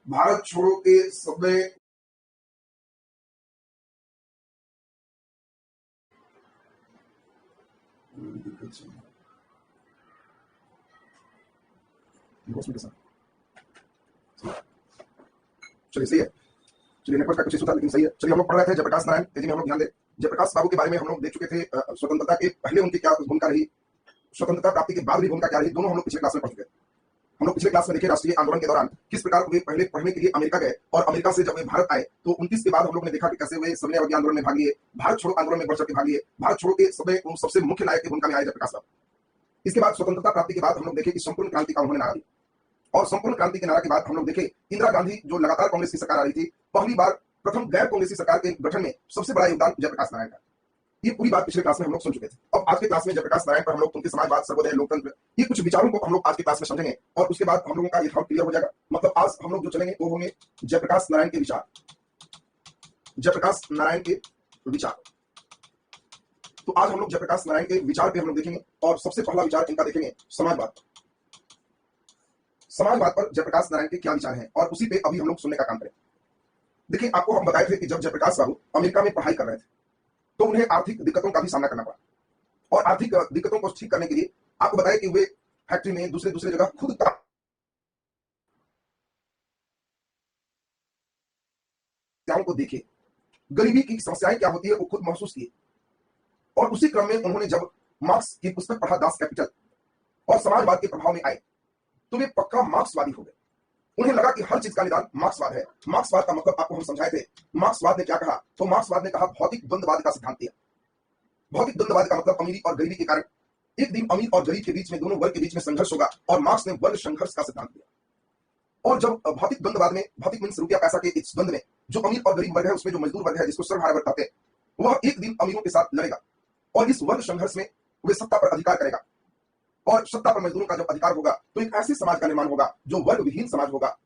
भारत छोड़ो के समय चलिए सही है। चलिए नेटवर्क का कुछ इशू था लेकिन सही है। चलिए हम लोग पढ़ रहे थे जयप्रकाश नारायण, तेजी में हम लोग ध्यान दें। जयप्रकाश बाबू के बारे में हम लोग देख चुके थे। स्वतंत्रता के पहले उनकी क्या भूमिका रही, स्वतंत्रता प्राप्ति के बाद भी भूमिका क्या रही, दोनों हम लोग पिछले क्लास में पढ़ चुके थे। हम लोग पिछले क्लास में देखे राष्ट्रीय आंदोलन के दौरान किस प्रकार वे पहले पढ़ने के लिए अमेरिका गए और अमेरिका से जब वे भारत आए तो 29 के बाद हम लोग ने देखा कि कैसे वे सविनय अवज्ञा आंदोलन में भाग लिए, भारत छोड़ो आंदोलन में बढ़ चढ़ के भाग लिए। भारत छोड़ो के समय सबसे मुख्य नायक की भूमिका में आए जयप्रकाश बाबू। इसके बाद स्वतंत्रता प्राप्ति के बाद हम लोग देखे कि संपूर्ण क्रांति का उन्होंने नारा दिया और संपूर्ण क्रांति के नारा के बाद हम लोग देखे इंदिरा गांधी जो लगातार कांग्रेस की सरकार आ रही थी, पहली बार प्रथम गैर कांग्रेसी सरकार के गठन में सबसे बड़ा योगदान जयप्रकाश नारायण का। ये पूरी बात पिछले क्लास में हम लोग सुन चुके थे। अब आज के क्लास में जयप्रकाश नारायण पर हम लोग उनके समाजवाद, सर्वोदय, लोकतंत्र, ये कुछ विचारों को हम लोग आज के क्लास में समझेंगे और उसके बाद हम लोगों का ये डाउट क्लियर हो जाएगा। मतलब आज हम लोग जो चलेंगे वो होंगे जयप्रकाश नारायण के विचार, जयप्रकाश नारायण के विचार। तो आज हम लोग जयप्रकाश नारायण के विचार पे हम लोग देखेंगे और सबसे पहला विचार इनका देखेंगे समाजवाद। समाजवाद पर जयप्रकाश नारायण के क्या विचार हैं और उसी पे अभी हम लोग सुनने का काम करें। देखिए, आपको हम बताए थे कि जब जयप्रकाश बाबू अमेरिका में पढ़ाई कर रहे थे तो उन्हें आर्थिक दिक्कतों का भी सामना करना पड़ा और आर्थिक दिक्कतों को ठीक करने के लिए आपको बताया कि वे फैक्ट्री में दूसरे जगह खुद समस्याओं को देखे, गरीबी की समस्याएं क्या होती है वो खुद महसूस किए और उसी क्रम में उन्होंने जब मार्क्स की पुस्तक पढ़ा दास कैपिटल और समाजवाद के प्रभाव में आए तो वे पक्का मार्क्सवादी हो गए। उन्हें लगा कि हर चीज का निदान मार्क्सवाद है। मार्क्सवाद का मतलब आपको हम समझाए थे। मार्क्सवाद ने क्या कहा? तो मार्क्सवाद ने कहा भौतिक द्वंद्ववाद का सिद्धांत दिया। भौतिक द्वंद्ववाद का मतलब अमीरी और गरीबी के कारण एक दिन अमीर और गरीब के बीच में, दोनों वर्ग के बीच में संघर्ष होगा और मार्क्स ने वर्ग संघर्ष का सिद्धांत दिया। और जब भौतिक द्वंद्ववाद में, भौतिक मीन्स रुपया पैसा के इस द्वंद्व में जो अमीर और गरीब वर्ग है उसमें जो मजदूर वर्ग है जिसको सर्वहारा वर्ग कहते हैं, वह एक दिन अमीरों के साथ लड़ेगा और इस वर्ग संघर्ष में वे सत्ता पर अधिकार करेगा और सत्ता पर मजदूरों का जब अधिकार होगा तो एक ऐसे समाज का निर्माण होगा जो वर्ग विहीन समाज होगा,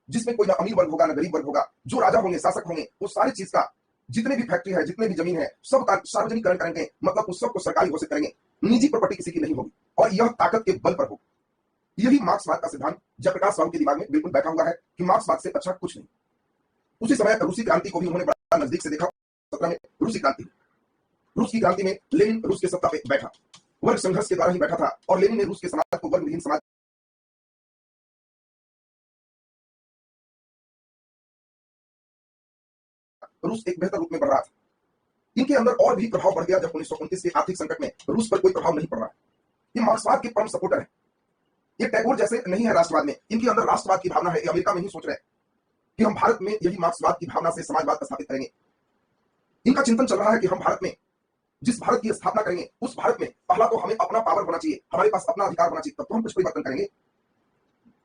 जिसमें कोई ना अमीर वर्ग होगा ना गरीब वर्ग होगा। जो राजा होंगे, शासक होंगे, वो सारी चीज का, जितने भी फैक्ट्री है, जितने भी जमीन है, सब का सार्वजनिकरण करेंगे, मतलब उस सबको सरकारी घोषित करेंगे, निजी प्रॉपर्टी किसी की नहीं होगी और यह ताकत के बल पर होगी। यही मार्क्सवाद का सिद्धांत जयप्रकाश बाबू के दिमाग में बिल्कुल बैठा हुआ है कि मार्क्सवाद से अच्छा कुछ नहीं। उसी समय रूसी क्रांति को भी उन्होंने बड़ा नजदीक से देखा। 17 में रूसी क्रांति, रूस की क्रांति में लेनिन रूस के सत्ता पे बैठा, वर्ग संघर्ष के द्वारा ही बैठा था और लेनिन ने रूस के समाज को वर्ग विहीन समाज, रूस एक बेहतर रूप में बढ़ रहा था। इनके अंदर और भी प्रभाव बढ़ गया जब 1929 के आर्थिक संकट में रूस पर कोई प्रभाव नहीं पड़ रहा। ये मार्क्सवाद के परम सपोर्टर है। ये टैगोर जैसे नहीं है राष्ट्रवाद में, इनके अंदर राष्ट्रवाद की भावना है। ये अमेरिका में ही सोच रहे हैं कि हम भारत में यही मार्क्सवाद की भावना से समाजवाद स्थापित करेंगे। इनका चिंतन चल रहा है कि हम भारत में जिस भारत की स्थापना करेंगे उस भारत में पहला तो हमें अपना पावर होना चाहिए, हमारे पास अपना अधिकार होना चाहिए, तब तो हम कुछ परिवर्तन करेंगे।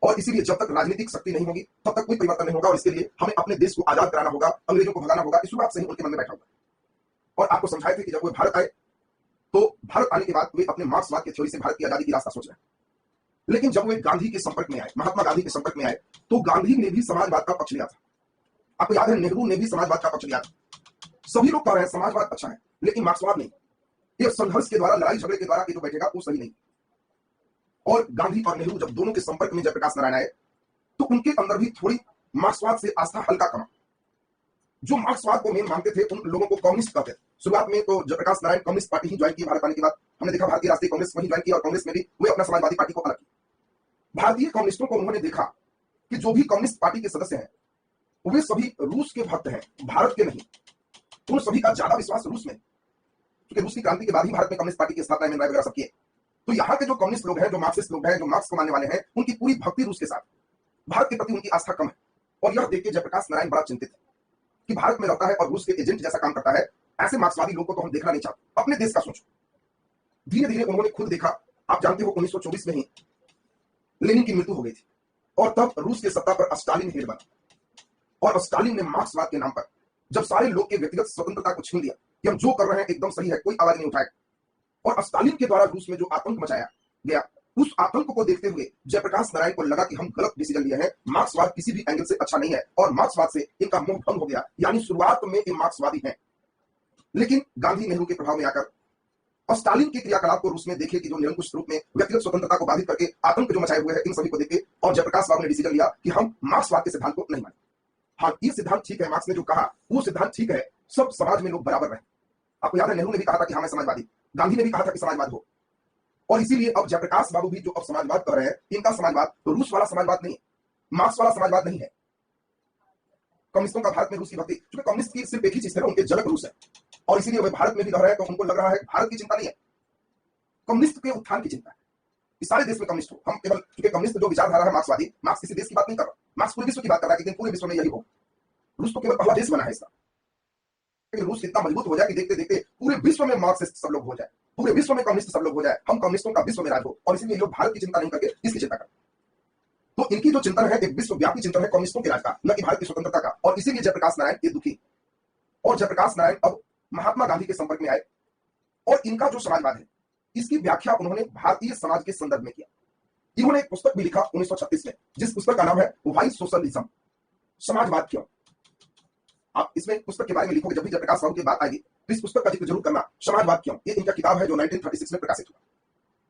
और इसीलिए जब तक राजनीतिक शक्ति नहीं होगी तब तक कोई परिवर्तन नहीं होगा और इसके लिए हमें अपने देश को आजाद कराना होगा, अंग्रेजों को भगाना होगा। इस बात से ही उनके मन में बैठा होगा। और आपको समझाए थे कि जब वो भारत आए तो भारत आने के बाद वे अपने मार्क्सवाद के थ्योरी से भारत की आजादी की रास्ता सोच रहे हैं। लेकिन जब वे गांधी के संपर्क में आए, महात्मा गांधी के संपर्क में आए, तो गांधी ने भी समाजवाद का पक्ष लिया था। आपको याद है, नेहरू ने भी समाजवाद का पक्ष लिया था। सभी लोग कह रहे हैं समाजवाद अच्छा है लेकिन मार्क्सवाद नहीं। ये संघर्ष के द्वारा, लड़ाई झगड़े के द्वारा जो बैठेगा वो सही नहीं। और गांधी और नेहरू जब दोनों के संपर्क में जयप्रकाश नारायण आए तो उनके अंदर भी थोड़ी मार्क्सवाद से आस्था हल्का कमा। जो मार्क्सवाद को मेन मानते थे उन लोगों को कम्युनिस्ट कहते थे। शुरुआत में तो जयप्रकाश नारायण कम्युनिस्ट पार्टी ही ज्वाइन की। भारत आने के बाद हमने देखा भारतीय राष्ट्रीय कांग्रेस वही ज्वाइन की और कांग्रेस में भी वे अपना समाजवादी पार्टी को अलग की। भारतीय कम्युनिस्टों को उन्होंने देखा कि जो भी कम्युनिस्ट पार्टी के सदस्य हैं वे सभी रूस के भक्त हैं, भारत के नहीं। उन सभी का ज्यादा विश्वास रूस में, क्योंकि रूस की क्रांति के बाद ही भारत में कम्युनिस्ट पार्टी की स्थापना में वगैरह सब किए। तो यहाँ के जो कम्युनिस्ट लोग हैं, जो मार्क्सिस्ट लोग हैं, जो मार्क्स को मानने वाले हैं, उनकी पूरी भक्ति रूस के साथ, भारत के प्रति उनकी आस्था कम है। और यह देख के जयप्रकाश नारायण बड़ा चिंतित है कि भारत में रहता है और रूस के एजेंट जैसा काम करता है। ऐसे मार्क्सवादी लोगों को तो हम देखना नहीं चाहते। अपने देश का सोचो। धीरे धीरे उन्होंने खुद देखा। आप जानते हो 1924 में ही लेनिन की मृत्यु हो गई थी और तब रूस के सत्ता पर स्टालिन हेड बना और स्टालिन ने मार्क्सवाद के नाम पर जब सारे लोग के व्यक्तिगत स्वतंत्रता को छीन लिया कि हम जो कर रहे हैं एकदम सही है, कोई आवाज नहीं उठाए, और स्टालिन के द्वारा रूस में जो आतंक मचाया गया, उस आतंक को देखते हुए जयप्रकाश नारायण को लगा कि हम गलत डिसीजन लिए हैं, मार्क्सवाद किसी भी एंगल से अच्छा नहीं है और मार्क्सवाद से इनका मोह भंग हो गया। यानी शुरुआत में ये मार्क्सवादी हैं, लेकिन गांधी नेहरू के प्रभाव में आकर और स्टालिन के क्रियाकलाप को रूस में देखे कि जो निरंकुश रूप में व्यक्तिगत स्वतंत्रता को बाधित करके आतंक जो मचाए हुए हैं, इन सभी को देखे और जयप्रकाश बाबू ने डिसीजन लिया कि हम मार्क्सवाद के सिद्धांत को नहीं माने। हाँ, ये सिद्धांत ठीक है, मार्क्स ने जो कहा वो सिद्धांत ठीक है, सब समाज में लोग बराबर रहे। आपको याद है नेहरू ने भी कहा था कि हाँ मैं समाजवादी, गांधी ने भी कहा था कि समाजवाद हो, और इसीलिए अब जयप्रकाश बाबू भी जो अब समाजवाद कर रहे हैं, इनका समाजवाद तो रूस वाला समाजवाद नहीं है, मार्क्स वाला समाजवाद नहीं है। कम्युनिस्टों का भारत में रूस की भक्ति, क्योंकि कम्युनिस्ट की सिर्फ एक ही चीज है, उनके जनक रूस है, और इसीलिए वे भारत में भी रह रहे हैं, तो उनको लग रहा है भारत की चिंता नहीं है, कम्युनिस्ट के उत्थान की चिंता है कि सारे देश में कम्युनिस्ट हो। हम केवल क्योंकि कम्युनिस्ट जो विचारधारा है मार्क्सवादी, मार्क्स किसी देश की बात नहीं कर रहा, मार्क्स पूरे विश्व की बात कर रहा है कि पूरे विश्व में यही हो। रूस तो केवल पहला देश बना है इसका, लेकिन रूस इतना मजबूत हो जाए कि देखते देखते पूरे विश्व में मार्क्सिस्ट सब लोग हो जाए, पूरे विश्व में कम्युनिस्ट सब लोग हो जाए, हम कम्युनिस्टों का विश्व में राज हो, और इसलिए लोग भारत की चिंता नहीं करके इसकी चिंता करते। तो इनकी जो चिंतन है एक विश्वव्यापी चिंतन है कम्युनिस्टों के राज का, न कि भारत की स्वतंत्रता का, और इसीलिए जयप्रकाश नारायण ये दुखी। और जयप्रकाश नारायण अब महात्मा गांधी के संपर्क में आए, और इनका जो समाजवाद है इसकी व्याख्या उन्होंने भारतीय समाज के संदर्भ में किया। इन्होंने एक पुस्तक भी लिखा 1936 में, जिस पुस्तक का नाम है व्हाई सोशलिज्म, समाजवाद क्यों। आप इसमें पुस्तक के बारे में लिखोगे, जब भी जयप्रकाश बाबू की बात आएगी तो इस पुस्तक का जिक्र जरूर करना, समाजवाद क्यों। ये इनका किताब है जो 1936 में प्रकाशित हुआ,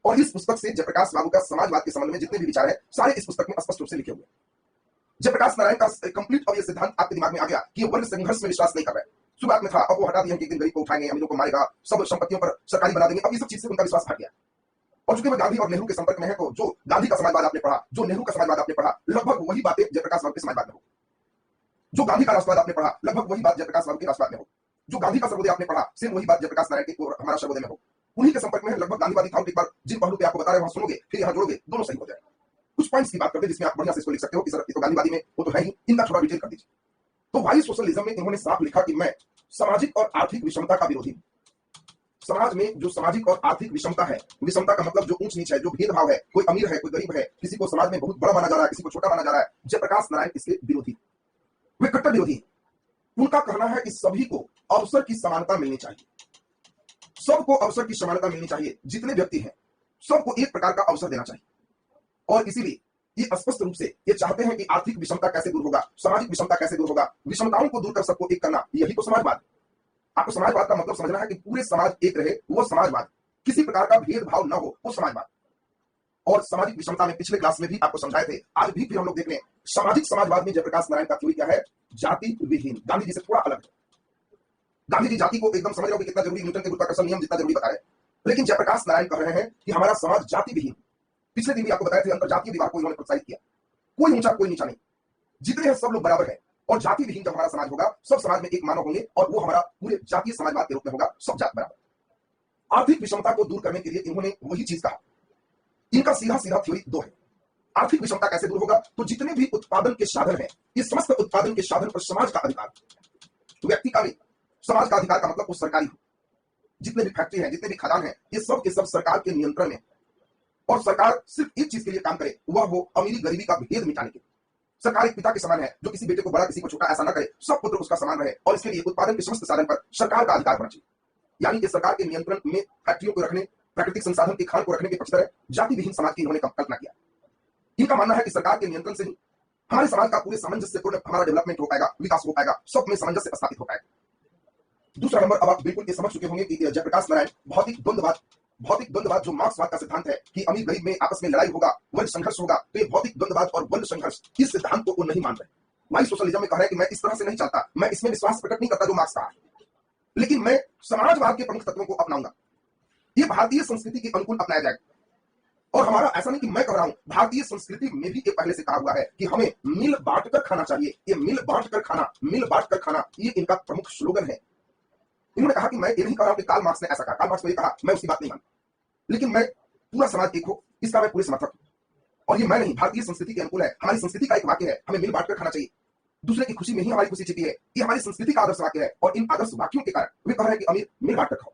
और इस पुस्तक से जयप्रकाश बाबू का समाजवाद के संबंध में जितने भी विचार है सारे इस पुस्तक में स्पष्ट रूप से लिखे हुए। जयप्रकाश नारायण का कंप्लीट और ये सिद्धांत आपके दिमाग में आ गया कि वर्ण संघर्ष में विश्वास नहीं कर रहे। शुरुआत में था, अब वो हटा दिया कि एक दिन गरीब को उठाएंगे, अमीरों को मारेगा, सब संपत्तियों पर सरकारी बना देंगे, अब ये सब चीज से उनका विश्वास हट गया। और चूंकि मैं गांधी और नेहरू के संपर्क में है, तो जो गांधी का समाजवाद आपने पढ़ा, जो नेहरू का समाजवाद आपने पढ़ा, लगभग वही बातें जयप्रकाश बाबू के समाजवाद में हो। जो गांधी का राष्ट्रवाद आपने पढ़ा, लगभग वही बात जयप्रकाश बाबू के राष्ट्रवाद में हो। जो गांधी का सर्वोदय आपने पढ़ा, सेम वही बात जयप्रकाश नारायण के और हमारा सर्वोदय में हो। उन्हीं के संपर्क में है, लगभग गांधीवादी था। एक बार जिन पहलू पे आपको बता रहे वहां सुनोगे, फिर यहाँ जोड़ोगे, दोनों सही हो जाए। कुछ पॉइंट्स की बात करते जिसमें आप बढ़िया से इसको लिख सकते हो कि सर ये तो गांधीवादी में वो तो है ही, इनका थोड़ा डिटेल कर दीजिए। तो व्हाई सोशलिज्म में इन्होंने साफ लिखा कि मैं सामाजिक और आर्थिक विषमता का विरोधी हूं। समाज में जो सामाजिक और आर्थिक विषमता है, विषमता का मतलब जो ऊंच नीच है, जो भेदभाव है, कोई अमीर है कोई गरीब है, किसी को समाज में बहुत बड़ा माना जा रहा है, किसी को छोटा माना जा रहा है, जयप्रकाश नारायण इसके विरोधी, वे कट्टर विरोधी। उनका कहना है कि सभी को अवसर की समानता मिलनी चाहिए, सबको अवसर की समानता मिलनी चाहिए, जितने व्यक्ति हैं सबको एक प्रकार का अवसर देना चाहिए। और इसीलिए ये स्पष्ट रूप से ये चाहते हैं कि आर्थिक विषमता कैसे दूर होगा, सामाजिक विषमता कैसे दूर होगा, विषमताओं को दूर कर सबको एक करना, यही तो समाजवाद। आपको समाजवाद का मतलब समझना है कि पूरे समाज एक रहे, वो समाजवाद, किसी प्रकार का भेदभाव न हो, वो समाजवाद। और सामाजिक विषमता में पिछले क्लास में भी आपको समझाए थे, आज भी फिर हम लोग देख रहे हैं। सामाजिक समाजवाद में जयप्रकाश नारायण का थ्योरी क्या है? जाति विहीन। गांधी जी से थोड़ा अलग है। गांधी जी जाति को एकदम समझ रहे हो कि कितना जरूरी, न्यूटन के गुरुत्वाकर्षण नियम जितना जरूरी बता रहे हैं, लेकिन जयप्रकाश नारायण कह रहे हैं कि हमारा समाज जाति विहीन। पिछले दिन भी आपको बताया थे, अंतरजातीय विवाह को इन्होंने प्रोत्साहित किया, कोई ऊंचा कोई नीचा नहीं, जितने हैं सब लोग बराबर है। और जाति विहीन जब हमारा समाज होगा, सब समाज में एक मानव होंगे, और वो हमारा पूरे जातीय समाजवाद के रूप में होगा, सब जात बराबर। आर्थिक विषमता को दूर करने के लिए इन्होंने वही चीज कहा। इनका सीधा सीधा थ्योरी दो है। आर्थिक विषमता कैसे दूर होगा? तो जितने भी उत्पादन के साधन है, इस समस्त उत्पादन के साधन पर समाज का अधिकार, तो व्यक्ति का नहीं, समाज का अधिकार का मतलब वो सरकारी हो। जितने भी फैक्ट्री है, जितने भी खदान है, ये सब के सब सरकार के नियंत्रण में, और सरकार सिर्फ एक चीज के लिए काम करे, वह वो अमीरी गरीबी का भेद मिटाने के। सरकार एक पिता के समान है, जो किसी बेटे को बड़ा किसी को छोटा ऐसा ना करे, सब पुत्र उसका समान रहे, और इसके लिए उत्पादन के समस्त साधन पर सरकार का अधिकार होना चाहिए। यानी कि सरकार के नियंत्रण में फैक्ट्रियों को रखने, प्राकृतिक संसाधन के खान को रखने के पक्षधर जाति विहीन समाज की इन्होंने कल्पना किया। इनका मानना है कि सरकार के नियंत्रण से ही हमारे समाज का पूरे सामंजस्यपूर्ण हमारा डेवलपमेंट हो पाएगा, विकास हो पाएगा, सब में सामंजस्य स्थापित हो पाएगा। दूसरा नंबर, अब आप बिल्कुल ये समझ चुके होंगे कि जयप्रकाश नारायण भौतिक द्वंद्ववाद जो मार्क्सवाद का सिद्धांत है कि अमीर गरीब में आपस में लड़ाई होगा, वर्ण संघर्ष होगा, तो ये भौतिक द्वंद्ववाद और वर्ण संघर्ष, इस सिद्धांत को वो नहीं मान रहे। व्हाई सोशलिज्म में कह रहे हैं कि मैं इस तरह से नहीं चलता, मैं इसमें विश्वास प्रकट नहीं करता जो मार्क्स कहा, लेकिन मैं समाजवाद के प्रमुख तत्वों को अपनाऊंगा। ये भारतीय संस्कृति के अनुकूल अपनाया जाएगा। और हमारा ऐसा नहीं कि मैं कह रहा हूं, भारतीय संस्कृति में भी ये पहले से कहा हुआ है कि हमें मिल बांट कर खाना चाहिए। ये मिल बांट कर खाना, ये इनका प्रमुख स्लोगन है। इन्होंने कहा कि मैं ये नहीं कह रहा हूं कि कार्ल मार्क्स ने ऐसा कहा, कार्ल मार्क्स ने कहा, मैं उसकी बात नहीं मानता, लेकिन मैं पूरा समाज एक हो, इसका मैं पूरे समर्थक हूं। और ये मैं नहीं, भारतीय संस्कृति के अनुकूल है। हमारी संस्कृति का एक वाक्य है, हमें मिल बांट कर खाना चाहिए, दूसरे की खुशी में ही हमारी खुशी छिपी है। ये हमारी संस्कृति का आदर्श वाक्य है, और इन आदर्श वाक्यों के कारण वे कह रहे हैं कि अमीर मिल बांट कर खाओ,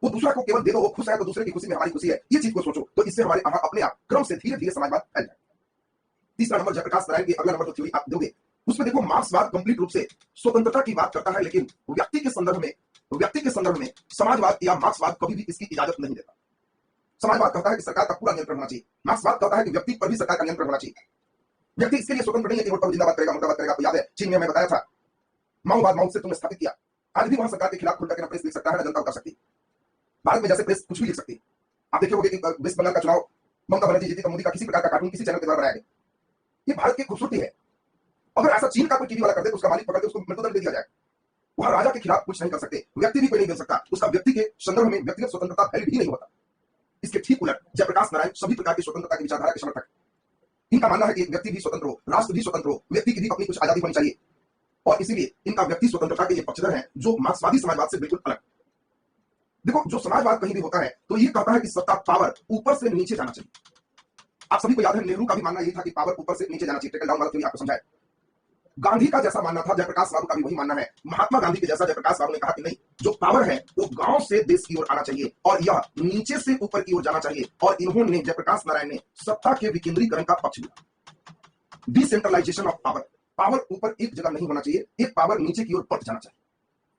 वो दूसरा को केवल दे दो, वो खुश है तो दूसरे की खुशी में हमारी खुशी है। ये चीज को सोचो, तो इससे हमारे यहाँ अपने आप क्रम से धीरे धीरे समाजवाद फैल जाए। तीसरा नंबर, जयप्रकाश नारायण की अगला नंबर जो थ्योरी आप दोगे, उसमें देखो मार्क्सवाद कंप्लीट रूप से स्वतंत्रता की बात करता है, लेकिन व्यक्ति के संदर्भ में समाजवाद या मार्क्सवाद कभी भी इसकी इजाजत नहीं देता। समाजवाद कहता है कि सरकार का पूरा नियंत्रण होना चाहिए, मार्क्सवाद कहता है कि व्यक्ति पर भी सरकार का नियंत्रण होना चाहिए। व्यक्ति इसके लिए स्वतंत्र नहीं है कि रोड पर जिंदाबाद करेगा, मुर्दाबाद करेगा। आपको याद है चीन में मैं बताया था, माओवाद माओ से तुमने स्थापित किया, आज भी वहां सरकार के खिलाफ खुलकर न प्रेस लिख सकता है, न जनता कर सकती। भारत में जैसे प्रेस कुछ भी लिख सकती है। आप देखे होंगे कि वेस्ट बंगाल का चुनाव ममता बनर्जी जीती तो मोदी का किसी प्रकार का कार्टून किसी चैनल के द्वारा बनाया गया। ये भारत की खूबसूरती है। अगर ऐसा चीन का कोई टीवी वाला कर दे तो उसका मालिक पकड़ के उसको मृत्युदंड दे दिया जाए। वहां राजा के खिलाफ कुछ नहीं कर सकते, व्यक्ति भी कोई नहीं बोल सकता, उसका व्यक्ति के संदर्भ में व्यक्तिगत स्वतंत्रता वैलिड ही नहीं होता। इसके ठीक उलट जयप्रकाश नारायण सभी प्रकार की स्वतंत्रता की विचारधारा के समर्थक। इनका मानना है कि व्यक्ति भी स्वतंत्र हो, राष्ट्र भी स्वतंत्र हो, व्यक्ति की भी अपनी कुछ आजादी होनी चाहिए और इसीलिए इनका व्यक्ति स्वतंत्रता के ये पक्षधर है जो मार्क्सवादी समाजवाद से बिल्कुल अलग। देखो, जो समाजवाद कहीं भी होता है तो ये कहता है कि सत्ता पावर ऊपर से नीचे जाना चाहिए। आप सभी को याद है नेहरू का भी मानना यही था कि पावर ऊपर से नीचे जाना चाहिए, ट्रिकल डाउन वाला थ्योरी आपको समझाया। गांधी का जैसा मानना था जयप्रकाश बाबू का भी वही मानना है। महात्मा गांधी के जैसा जयप्रकाश बाबू ने कहा कि नहीं, जो पावर है वो गांव से देश की ओर आना चाहिए और यह नीचे से ऊपर की ओर जाना चाहिए। और इन्होंने जयप्रकाश नारायण ने सत्ता के विकेंद्रीकरण का पक्ष लिया। डिसेंट्रलाइजेशन ऑफ पावर, पावर ऊपर एक जगह नहीं होना चाहिए, एक पावर नीचे की ओर बढ़ जाना चाहिए।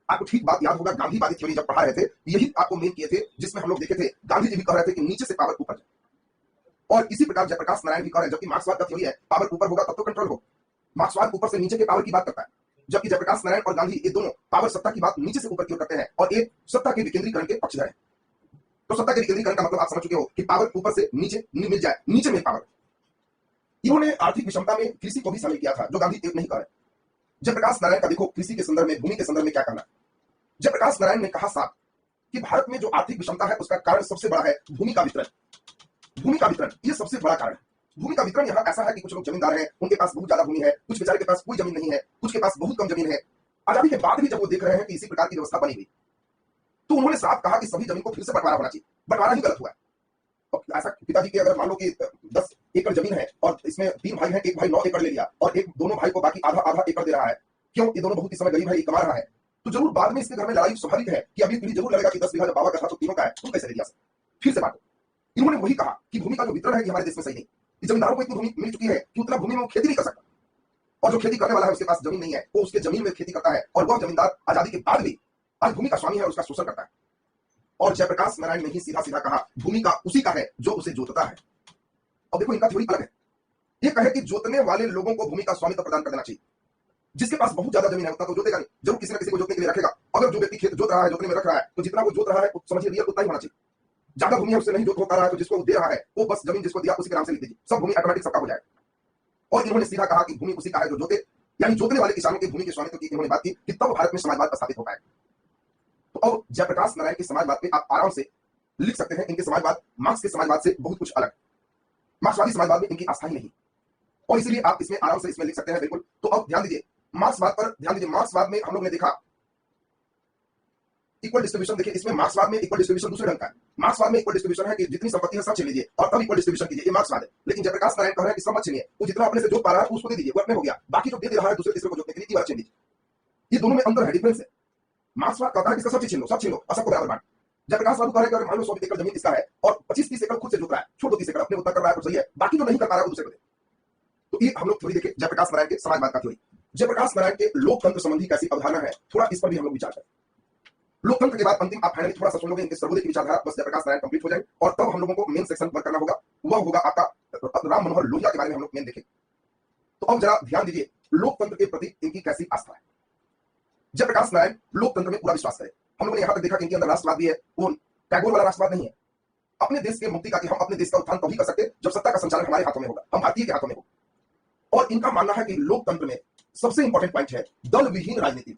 आपको ठीक बात याद होगा, गांधीवादी थ्योरी जब पढ़ा रहे थे यही आपको मेन किए थे, जिसमें हम लोग देखे थे गांधी जी भी कह रहे थे कि नीचे से पावर ऊपर जाए और इसी प्रकार जयप्रकाश नारायण भी कह रहे हैं। जबकि मार्क्सवाद का थ्योरी है पावर ऊपर होगा तब तो कंट्रोल हो। मार्क्सवाद ऊपर से नीचे के पावर की बात करता है, जबकि जयप्रकाश नारायण और गांधी ये दोनों पावर सत्ता की बात नीचे से ऊपर की ओर करते हैं और एक सत्ता के विकेंद्रीकरण के पक्षधर हैं। तो सत्ता के विकेंद्रीकरण का मतलब आप समझ चुके हो कि पावर ऊपर से नीचे मिल जाए, नीचे में पावर। इन्होंने आर्थिक विषमता में कृषि को भी शामिल किया था जो गांधी एक नहीं कर रहे। जयप्रकाश नारायण का देखो कृषि के संदर्भ में, भूमि के संदर्भ में क्या कहना है। जयप्रकाश नारायण ने कहा साफ कि भारत में जो आर्थिक विषमता है उसका कारण सबसे बड़ा है भूमि का वितरण। भूमि का वितरण ये सबसे बड़ा कारण है। भूमि का वितरण यहाँ ऐसा है कि कुछ लोग जमींदार हैं, उनके पास बहुत ज्यादा भूमि है, कुछ बेचारे के पास कोई जमीन नहीं है, कुछ के पास बहुत कम जमीन है। आजादी के बाद भी जब वो देख रहे हैं कि इसी प्रकार की व्यवस्था बनी हुई तो उन्होंने साफ कहा कि सभी जमीन को फिर से बंटवारा होना चाहिए। बंटवारा ही गलत हुआ है। तो ऐसा पिताजी की अगर मान लो कि 10 एकड़ जमीन है और इसमें 3 भाई हैं, एक भाई 9 एकड़ ले लिया और एक दोनों भाई को बाकी आधा आधा एकड़ दे रहा है। क्यों? ये दोनों बहुत इस समय गरीब है, ये कमा रहा है, तो जरूर बाद में इसके घर में लड़ाई स्वाभाविक है कि अभी पीढ़ी जरूर लगेगा कि 10 बीघा बाबा का था तो तीनों का है, तुम कैसे ले लिया? फिर से बात। इन्होंने वही कहा कि भूमि का जो वितरण है ये हमारे देश में सही नहीं। जमींदारों को इतनी भूमि मिल चुकी है कि उतना भूमि में वो खेती नहीं कर सकता और जो खेती करने वाला है उसके पास जमीन नहीं है, वो उसके जमीन में खेती करता है और वह जमींदार आजादी के बाद भी आज भूमि का स्वामी है और उसका शोषण करता है। और जयप्रकाश नारायण ने ही सीधा सीधा कहा भूमि का उसी का है जो उसे जोतता है। और देखो इनका थ्योरी अलग है। ये कहे कि जोतने वाले लोगों को भूमि का स्वामित्व प्रदान कर देना चाहिए। जिसके पास बहुत ज्यादा जमीन है उतना तो जोतेगा नहीं, जरूर किसी न किसी को जोतने के लिए रखेगा। अगर जो व्यक्ति खेत जोत रहा है, जोतने में रख रहा है, तो जितना वो जोत रहा है समझिए रियल उतना ही होना चाहिए। ज्यादा भूमि है उससे नहीं जोत हो पा रहा है तो जिसको दे रहा है वो बस जमीन जिसको दिया उसी के नाम से लिख दीजिए, सब भूमि ऑटोमेटिक सबका हो जाएगा। और इन्होंने सीधा कहा कि भूमि उसी का है जो जोते, यानी जोतने वाले किसानों की भूमि के स्वामित्व की इन्होंने बात की कि तब भारत में समाजवाद स्थापित हो पाएगा। तो अब जयप्रकाश नारायण के समाजवाद पे आप आराम से लिख सकते हैं इनके समाजवाद मार्क्स के समाजवाद से बहुत कुछ अलग। मार्क्सवादी समाजवाद में इनकी आस्था ही नहीं और इसीलिए आप इसमें आराम से इसमें लिख सकते हैं बिल्कुल। तो अब ध्यान दीजिए मार्क्सवाद पर ध्यान दीजिए। मार्क्सवाद में हम लोग ने देखा इक्वल डिस्ट्रीब्यूशन। देखिए इसमें मार्क्सवाद में इक्वल डिस्ट्रीब्यूशन दूसरे ढंग का है। मार्क्सवाद में इक्वल डिस्ट्रीब्यूशन है कि जितनी संपत्ति है सब छीन लीजिए और तब इक्वल डिस्ट्रीब्यूशन कीजिए, ये मार्क्सवाद है। लेकिन जयप्रकाश नारायण कह रहे हैं कि सब मत छीनिए, वो जितना अपने से जोत पा रहा है उसको दे दीजिए, वो अपने हो गया, बाकी जो दे रहा है दूसरे तीसरे को जोतने के लिए ये वाला छीन लीजिए। ये दोनों में अंतर है, डिफरेंस है। मार्क्सवाद कहता है कि सब चीज छीन लो, सब छीन लो और सबको बराबर बांट। जयप्रकाश बाबू कह रहे हैं मान लो 100 एकड़ जमीन इसका है और 25-30 एकड़ खुद से जोत रहा है, छोड़ दो 30 एकड़ अपने उतना कर रहा है तो सही है, बाकी जो नहीं कर पा रहा है वो दूसरे को दे। तो ये हम लोग थ्योरी देखे जयप्रकाश नारायण के समाजवाद का थ्योरी। जयप्रकाश नारायण के लोकतंत्र संबंधी कैसी अवधारणा है थोड़ा इस पर भी हम लोग विचार करें। लोकतंत्र के बाद अंतिम आप फाइनली थोड़ा सा सुन लोगे इनके सर्वोदय की विचारधारा, बस जयप्रकाश नारायण कंप्लीट हो जाए और तब हम लोगों को मेन सेक्शन पर करना होगा, वह होगा आपका राम मनोहर लोहिया के बारे में हम लोग मेन देखें। तो अब जरा ध्यान दीजिए लोकतंत्र के प्रति इनकी कैसी आस्था है। जयप्रकाश नारायण लोकतंत्र में पूरा विश्वास करें। हम लोगों ने यहां तक देखा कि इनके अंदर राष्ट्रवाद भी है, वो टैगोर वाला राष्ट्रवाद नहीं है। अपने देश के मुक्ति का कि हम अपने देश का उत्थान तभी कर सकते जब सत्ता का संचालन हमारे हाथों में होगा, हम भारतीय के हाथों में होगा। और इनका मानना है कि लोकतंत्र में सबसे इंपॉर्टेंट पॉइंट है दल विहीन राजनीति।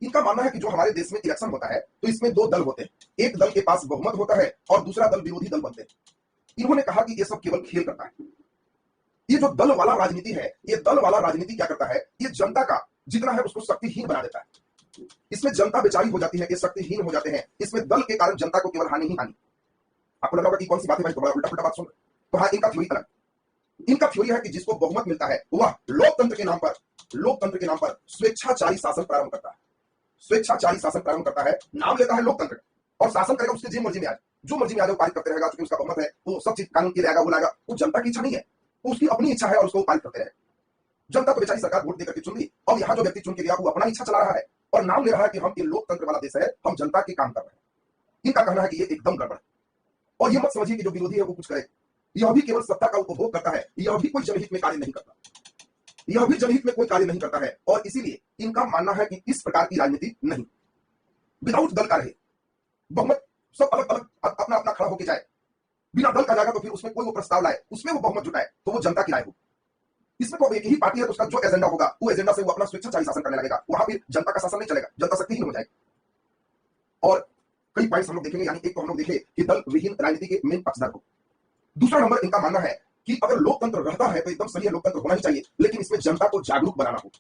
इनका मानना है कि जो हमारे देश में इलेक्शन होता है तो इसमें 2 दल होते हैं, एक दल के पास बहुमत होता है और दूसरा दल विरोधी दल बनते हैं। इन्होंने कहा कि ये सब केवल खेल करता है। ये जो दल वाला राजनीति है, ये दल वाला राजनीति क्या करता है, ये जनता का जितना है उसको शक्तिहीन बना देता है। इसमें जनता बेचारी हो जाती है, ये शक्तिहीन हो जाते हैं। इसमें दल के कारण जनता को केवल हानि ही हानि। आपको लगा होगा कि कौन सी बात है भाई, तो बड़ा उल्टा पुल्टा बात सुन। तो हाँ, इनका थ्योरी अलग। इनका थ्योरी है कि जिसको बहुमत मिलता है वह लोकतंत्र के नाम पर स्वेच्छाचारी शासन प्रारंभ करता है। स्वेच्छाचारी शासन प्रारंभ करता है, नाम लेता है लोकतंत्र और शासन करेगा उसके जो मर्जी में आ जाए, जो मर्जी में आ जाए वो पारित करते रहेगा। क्योंकि उसका बहुमत है वो सब चीज कानून की लाएगा, वो लाएगा। वो जनता की इच्छा नहीं है, वो उसकी अपनी इच्छा है और उसको पारित करते रहे। जनता को बेचारी सरकार वोट देकर के चुन ली और यहाँ जो व्यक्ति चुन के गया वो अपना इच्छा चला रहा है और नाम ले रहा है कि हम ये लोकतंत्र वाला देश है, हम जनता के काम कर रहे हैं। इनका कहना है कि ये एकदम गड़बड़ है। और ये मत समझिए कि जो विरोधी है वो कुछ करे, यह भी केवल सत्ता का उपभोग करता है, यह भी कोई जनहित में कार्य नहीं करता, यह भी जनहित में कोई कार्य नहीं करता है। और इसीलिए इनका मानना है कि इस प्रकार की राजनीति नहीं, विदाउट दल का रहे, बहुमत सब अलग अलग अपना अपना खड़ा होकर जाए, बिना दल का जाएगा तो फिर उसमें कोई वो प्रस्ताव लाए, उसमें वो बहुमत जुटाए तो वो जनता की राय हो। इसमें तो अब एक ही पार्टी है तो उसका जो एजेंडा होगा वो एजेंडा से वो अपना स्वेच्छाचारी शासन करने लगेगा, वहां फिर जनता का शासन नहीं चलेगा, जनता शक्तिहीन हो जाएगी। और कई पॉइंट्स हम लोग देखेंगे, यानी एक तो हम लोग देखे कि दल विहीन राजनीति के मेन पक्षधर को। दूसरा नंबर इनका मानना है कि अगर लोकतंत्र रहता है तो एकदम सही है, लोकतंत्र होना ही चाहिए, लेकिन इसमें जनता को जागरूक बनाना हो।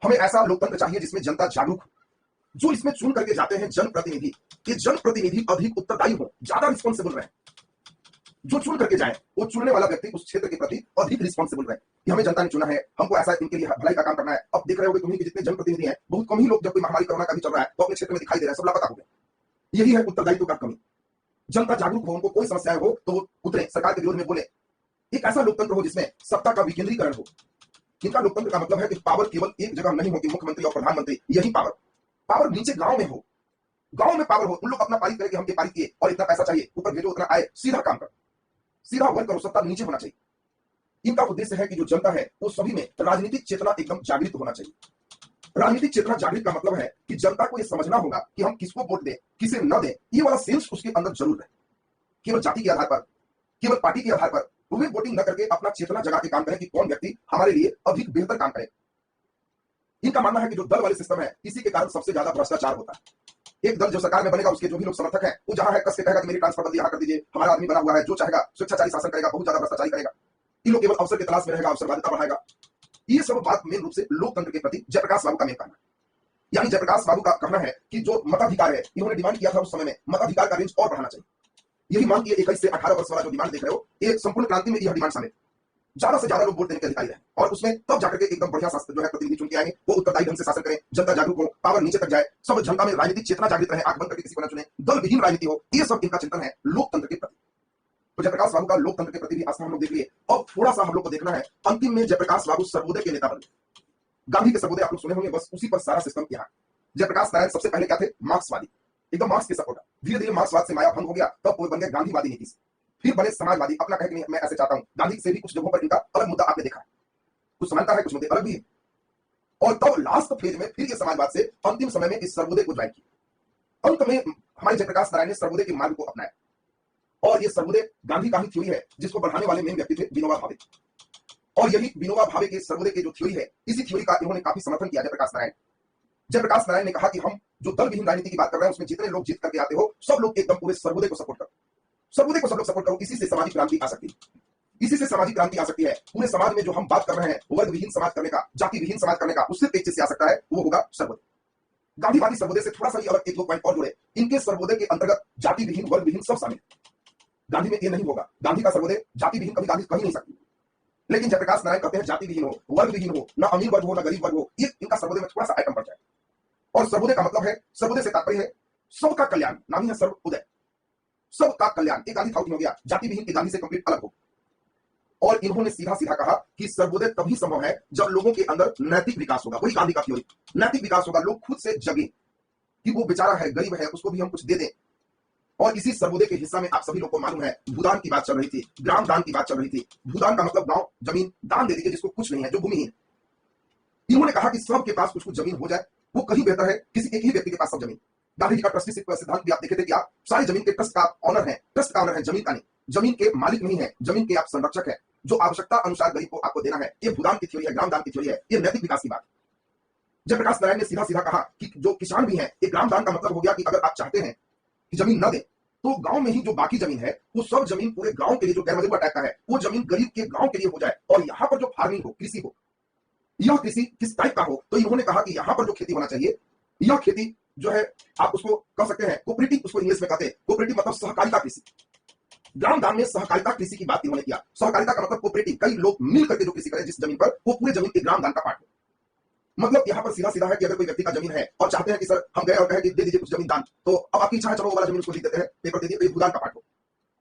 हमें ऐसा लोकतंत्र चाहिए जिसमें जनता जागरूक हो। जो इसमें चुन करके जाते हैं जनप्रतिनिधि, ये जनप्रतिनिधि अधिक उत्तरदायी हो, ज्यादा रिस्पॉन्सिबल रहे। जो चुन करके जाए वो चुनने वाला व्यक्ति उस क्षेत्र के प्रति अधिक रिस्पॉन्सिबल रहे कि हमें जनता ने चुना है, हमको ऐसा इनके लिए भलाई का काम करना है। अब देख रहे होगे तुम्ही कि जितने जनप्रतिनिधि हैं बहुत कम ही लोग, जब कोई महामारी कोरोना का भी चल रहा है तो अपने क्षेत्र में दिखाई दे रहे हैं, सब लापता हो गए। यही है उत्तरदायित्व का कमी। जनता जागरूक हो, उनको कोई समस्याएं हो तो वो उतरे, सरकार के विरोध में बोले। एक ऐसा लोकतंत्र हो जिसमें सत्ता का विकेंद्रीकरण हो। इनका लोकतंत्र का मतलब है कि पावर केवल एक जगह नहीं होती, मुख्यमंत्री और प्रधानमंत्री, यही पावर। पावर नीचे गांव में हो, गांव में पावर हो, उन लोग अपना पारित करके हम ये पारित किए और इतना पैसा चाहिए, ऊपर भेजो उतना आए, सीधा काम कर, सीधा वर्क करो, सत्ता नीचे होना चाहिए। इनका उद्देश्य है कि जो जनता है वो सभी में राजनीतिक चेतना एकदम जागृत होना चाहिए। राजनीतिक चेतना जागृत का मतलब है कि जनता को यह समझना होगा कि हम किसको वोट दें, किसे न दें, ये वाला सेंस उसके अंदर जरूर है। केवल जाति के आधार पर, केवल पार्टी के आधार पर वो वोटिंग न करके अपना चेतना जगा के काम करें कि कौन व्यक्ति हमारे लिए अधिक बेहतर काम करे। इनका मानना है कि जो दल वाले सिस्टम है इसी के कारण सबसे ज्यादा भ्रष्टाचार होता है। एक दल जो सरकार में बनेगा उसके जो भी लोग समर्थक हैं वो जहां है कस के कहेगा कि मेरी ट्रांसफर बदली यहां कर दीजिए, हमारा आदमी बना हुआ है, जो चाहेगा स्वेच्छाचारी शासन करेगा, बहुत ज्यादा भ्रष्टाचारी करेगा। इन लोग केवल अवसर की तलाश में रहेगा, अवसरवादिता बढ़ाएगा। ये सब बात मेन रूप से लोकतंत्र के प्रति जयप्रकाश बाबू का मेन कहना है। यानी जयप्रकाश बाबू का कहना है कि जो मताधिकार है, इन्होंने डिमांड किया था उस समय में मताधिकार का रेंज और बढ़ाना चाहिए। यही मांग की 21 से 18 वर्ष वाला जो डिमांड देख रहे हो, एक संपूर्ण क्रांति में यह डिमांड शामिल, ज्यादा से ज्यादा लोग वोट देने के अधिकारी रहे और उसमें तब जाकर के एकदम बढ़िया शासन जो है प्रतिनिधि चुन के आएंगे, वो उत्तरदायी ढंग से शासन करें, जनता जागरूक हो, पावर नीचे तक जाए, सब जनता में राजनीतिक चेतना जागृत रहे, आंख बंद करके किसी को न चुने, दल विहीन राजनीति हो। ये सब इनका चिंतन है लोकतंत्र के प्रति। तो जयप्रकाश बाबू का लोकतंत्र के प्रति भी आस्था हम लोग देख लिए। अब थोड़ा सा हम लोग को देखना है अंतिम में जयप्रकाश बाबू सर्वोदय के नेता बने। गांधी के सर्वोदय आप लोग सुने होंगे, बस उसी पर सारा सिस्टम यहाँ। जयप्रकाश नारायण सबसे पहले क्या थे? मार्क्सवादी, एकदम मार्क्स के सपोर्टर। धीरे धीरे मार्क्सवाद से माया भंग हो गया, तब वो बन गए गांधीवादी नीति से, फिर बने समाजवादी। अपना कहे कि मैं ऐसे चाहता हूं, गांधी से भी कुछ जगहों पर इनका अलग मुद्दा आपने देखा है, कुछ समानता है, कुछ मुद्दे अलग भी है। और तब लास्ट फेज में फिर ये समाजवाद से अंतिम समय में इस सर्वोदय को ज्वाइन किया। अंत में हमारे जयप्रकाश नारायण ने सर्वोदय के मार्ग को अपनाया और ये सर्वोदय गांधी का ही थ्योरी है, जिसको बढ़ाने वाले मेन व्यक्ति थे विनोबा भावे। और यही विनोबा भावे के सर्वोदय के जो थ्योरी है, इसी थ्योरी का इन्होंने काफी समर्थन किया जयप्रकाश नारायण। जयप्रकाश नारायण ने कहा कि हम जो दल विहीन राजनीति की बात कर रहे हैं उसमें जितने लोग जीत करके आते हो सब लोग एकदम पूरे सर्वोदय को सपोर्ट करो, सर्वोदय को सब लोग सपोर्ट करो। इसी से सामाजिक क्रांति आ सकती है, इसी से सामाजिक क्रांति आ सकती है। पूरे समाज में जो हम बात कर रहे हैं वर्ग विहीन समाज करने का, जाति विहीन समाज करने का, उससे एक चीज से आ सकता है, वो होगा सर्वोदय। गांधीवादी सर्वोदय से थोड़ा सा ही अलग एक दो पॉइंट और जुड़े। इनके सर्वोदय के अंतर्गत जाति विहीन वर्ग विहीन सब शामिल। गांधी में ये नहीं होगा, गांधी का सर्वोदय जाति विहीन कभी गांधी कही नहीं सकती। लेकिन जयप्रकाश नारायण कहते हैं जाति विहीन हो, वर्ग विहीन हो, ना अमीर वर्ग हो ना गरीब वर्ग हो, ये इनका सर्वोदय में थोड़ा सा आइटम पड़ जाए। और सर्वोदय का मतलब है, सर्वोदय से तात्पर्य है सबका कल्याण, नाम ही है सर्वोदय, सबका कल्याण। एक गांधी थाउट हो गया, जाति विहीन की गांधी से कंप्लीट अलग हो। और इन्होंने सीधा सीधा कहा कि सर्वोदय तभी संभव है जब लोगों के अंदर नैतिक विकास होगा। वही गांधी का थ्योरी, नैतिक विकास होगा, लोग खुद से जगे कि वो बेचारा है, गरीब है, उसको भी हम कुछ दे दें। और इसी सर्वोदय के हिस्सा में आप सभी लोग को मालूम है भूदान की बात चल रही थी, ग्राम दान की बात चल रही थी। भूदान का मतलब गांव जमीन दान दे दीजिए जिसको कुछ नहीं है, जो भूमिहीन। इन्होंने कहा कि सबके पास कुछ कुछ जमीन हो जाए, वो कहीं बेहतर है किसी एक ही व्यक्ति के पास सब जमीन। गांधी जी का ट्रस्टीशिप सिद्धांत भी आप देखे थे कि आप सारी जमीन के ट्रस्ट का ऑनर है, ट्रस्ट का ऑनर है, जमीन का नहीं, जमीन के मालिक नहीं है, जमीन के आप संरक्षक है, जो आवश्यकता अनुसार गरीब को आपको देना है। ये भूदान की थ्योरी है, ग्राम दान की थ्योरी है, ये नैतिक विकास की बात। जयप्रकाश नारायण ने सीधा सीधा कहा कि जो किसान भी है, एक ग्राम दान का मतलब हो गया कि अगर आप चाहते हैं कि जमीन न दे तो गांव में ही जो बाकी जमीन है वो सब जमीन पूरे गांव के लिए जो गैर मजबूत टाइप का है वो जमीन गरीब के गांव के लिए हो जाए। और यहाँ पर जो फार्मिंग हो, कृषि हो, यह कृषि किस टाइप का हो, तो इन्होंने कहा कि यहाँ पर जो खेती होना चाहिए, यह खेती जो है आप उसको कह सकते हैं कोऑपरेटिव, उसको इंग्लिश में कहते हैं कोऑपरेटिव, मतलब सहकारिता कृषि। ग्राम दान में सहकारिता कृषि की बात इन्होंने किया। सहकारिता का मतलब कोऑपरेटिव, कई लोग मिल करके जो कृषि करें जिस जमीन पर, वो पूरे जमीन के ग्राम दान का पार्ट हो। मतलब यहाँ पर सीधा सीधा है कि अगर कोई व्यक्ति का जमीन है और चाहते हैं कि सर हम गए और कहे कि दे दीजिए कुछ जमीन दान, तो अब आपकी इच्छा है चलो वो वाला जमीन उसको लिख देते हैं, पेपर दे दिए, तो ये भूदान का पार्ट हो।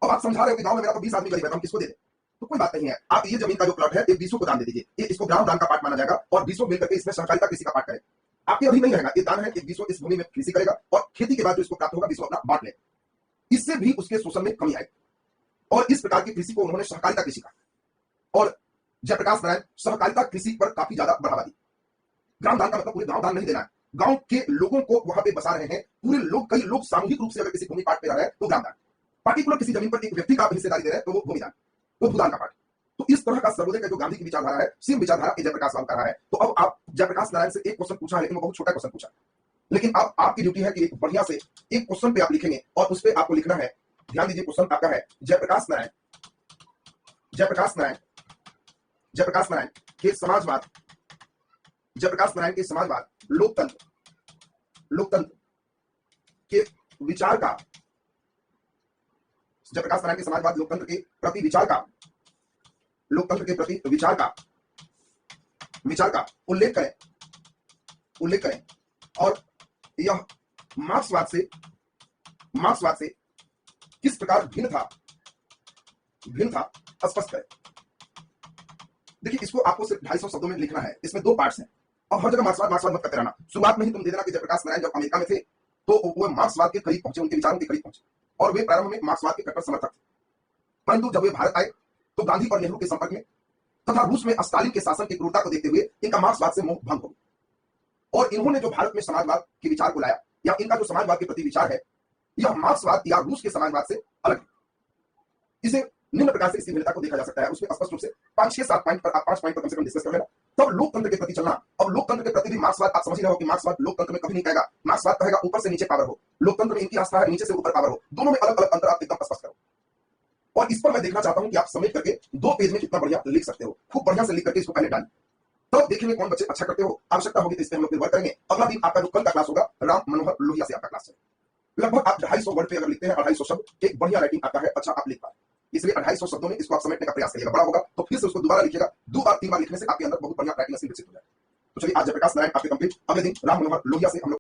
अब आप समझा रहे हो कि गांव में मेरा तो 20 आदमी गरीब है, हम किसको दे दें? तो कोई बात नहीं है, आप ये जमीन का जो प्लॉट है ये 20 को दान दे दीजिए, ये इसको ग्राम दान का पार्ट माना जाएगा और 20 मिलकर के इसमें सहकारिता कृषि का पार्ट करें। आपके अभी नहीं रहेगा, ये दान है, एक 20 इस भूमि में कृषि करेगा और खेती के बाद जो इसको प्राप्त होगा 20 अपना बांट ले। इससे भी उसके शोषण में कमी आएगी और इस प्रकार की कृषि को उन्होंने सहकारिता कृषि कहा। और जयप्रकाश नारायण सहकारिता कृषि पर काफी ज्यादा बढ़ावा दी। ग्राम दान का मतलब पूरे गांव दान नहीं देना है, गांव के लोगों को वहां पे बसा रहे हैं, पूरे लोग, कई लोग सामूहिक रूप से अगर किसी भूमि पाठ पे रह रहे हैं तो ग्रामदान, पार्टिकुलर किसी जमीन पर एक व्यक्ति का हिस्सेदारी दे रहे हैं तो वो भूमिदान, वो भूदान का पाठ। तो इस तरह का सर्वोदय का जो गांधी की विचारधारा है, सेम विचारधारा जयप्रकाश नारायण का रहा है। तो अब आप जयप्रकाश नारायण से एक क्वेश्चन पूछा है, लेकिन वो बहुत छोटा क्वेश्चन पूछा, लेकिन अब आपकी ड्यूटी है कि एक बढ़िया से एक क्वेश्चन पे आप लिखेंगे और उस पर आपको लिखना है, ध्यान दीजिए, क्वेश्चन आपका है जयप्रकाश नारायण, जयप्रकाश नारायण, जयप्रकाश नारायण के समाजवाद, जयप्रकाश नारायण के समाजवाद, लोकतंत्र, लोकतंत्र के विचार का, जयप्रकाश नारायण के समाजवाद लोकतंत्र के प्रति विचार का, लोकतंत्र के प्रति विचार का, विचार का उल्लेख करें, उल्लेख करें, और यह मार्क्सवाद से, मार्क्सवाद से किस प्रकार भिन्न था, भिन्न था, स्पष्ट करें। देखिए, इसको आपको सिर्फ 250 शब्दों में लिखना है, इसमें 2 पार्ट्स हैं। अब हर जगह मार्क्सवाद मार्क्सवाद मत करते रहना। शुरुआत में ही तुम दे देना कि जयप्रकाश नारायण जब अमेरिका में थे तो वो मार्क्सवाद के करीब पहुंचे, उनके विचारों के करीब पहुंचे, और वे प्रारंभ में मार्क्सवाद के कट्टर समर्थक थे। परंतु जब वे भारत आए तो गांधी और नेहरू के संपर्क में तथा रूस में स्टालिन के शासन की क्रूरता को देखते हुए इनका मार्क्सवाद से मोह भंग हो गया, और इन्होंने जो भारत में समाजवाद के विचार को लाया, या इनका जो समाजवाद के प्रति विचार है, यह मार्क्सवाद या रूस के समाजवाद से अलग है। इसे निम्न प्रकार से इसकी भिन्नता को देखा जा सकता है, उसमें स्पष्ट रूप से 5-6-7 पॉइंट पर, आप 5 पॉइंट पर कम से कम डिस्कस कर लेना। तब लोकतंत्र के प्रति चलना। अब लोकतंत्र के प्रति भी मार्क्सवाद, आप समझ रहे हो कि मार्क्सवाद लोकतंत्र में कभी नहीं कहेगा, मार्क्सवाद कहेगा ऊपर से नीचे पावर हो, लोकतंत्र में इनकी आस्था है नीचे से ऊपर पावर हो, दोनों में अलग अलग अंतर आप एकदम स्पष्ट करो। और इस पर मैं देखना चाहता हूं कि आप समेट करके 2 पेज में कितना बढ़िया लिख सकते हो, खूब बढ़िया से लिख करके इसको पहले डालिए, तब देखेंगे कौन बच्चे अच्छा करते हो। आवश्यकता होगी तो इस पर हम लोग वर्क करेंगे। अगला दिन आपका जो कल का क्लास होगा, राम मनोहर लोहिया से आपका क्लास है। लगभग आप 250 वर्ड पे अगर लिखते हैं, 250 शब्द, एक बढ़िया राइटिंग आता है, अच्छा आप लिख पाए, इसलिए 250 शब्दों में इसको आप समेटने का प्रयास करिएगा। बड़ा होगा तो फिर से उसको दोबारा लिखिएगा, 2 बार 3 बार लिखने से आपके अंदर बहुत बढ़िया राइटिंग स्किल विकसित हो जाए। तो चलिए, आज जयप्रकाश नारायण आपके कंप्लीट। अगले दिन राम मनोहर लोहिया से हम लोग